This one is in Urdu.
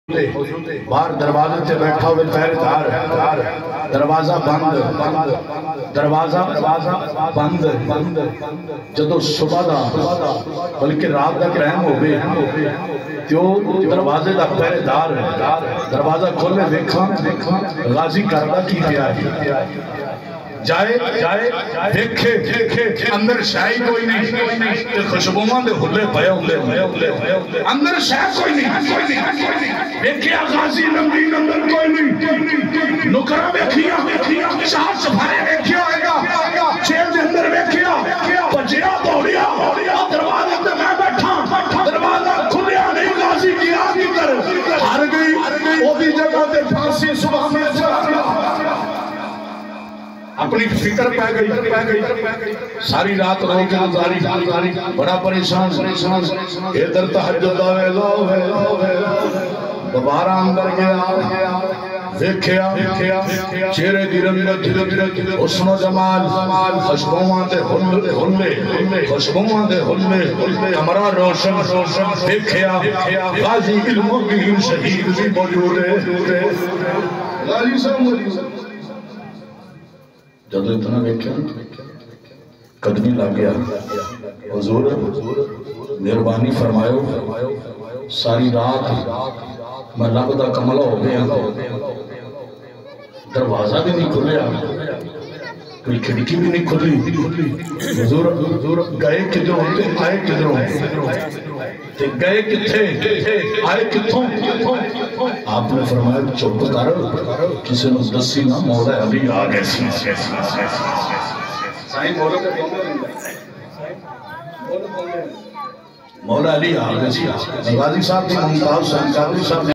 باہر دروازے سے بیٹھا ہوئے پہرےدار دروازہ بند دروازہ بند جدو صبح دا بلکہ رات دا ٹائم ہوئے تو دروازے دا پہرےدار دروازہ کھولے دیکھا غازی کردہ کی پیا ہے جائے دیکھے اندر شاہی کوئی نہیں خوشبوماں دے ہلے پیا اندر شاہی کوئی نہیں دیکھے غازی نمدین اندر کوئی نہیں نکرہ بیکھیا شاہ سفارے بیکھیا ہوئے گا چیل دے اندر بیکھیا بجیا دوڑیا دروازہ تے میں بیٹھا دروازہ کھلیا نہیں غازی کی آگی کر ہر گئی وہ بھی جگہ تے پھانسی صبح میں اپنی فکر پہ گئی ساری رات رو کے گزاری بڑا پریشان ادھر تہجد ہے دوبارہ اندر گیا دیکھیا چہرے دی رنگت حسن و جمال خوشبوئاں دے ہلے ہمارا روشن دیکھیا غازی علم و دین شہید بھی موجود ہے غازی صاحب موجود ہے جدو اتنا دیکھا قدمی لگ گیا حضور مہربانی فرمائیو ساری رات میں لب دا کملہ ہو گیا دروازہ بھی نہیں کھلیا کوئی کھڑکی بھی نہیں کھلی حضور گئے کدھروں آئے کدھروں گئے کتھے آئے کتھوں آپ نے فرمایا چپ کر کسی نے دسی نہ مولا علی آگے سی مولا علی آگے سی غازی صاحب کی ممتاز صاحب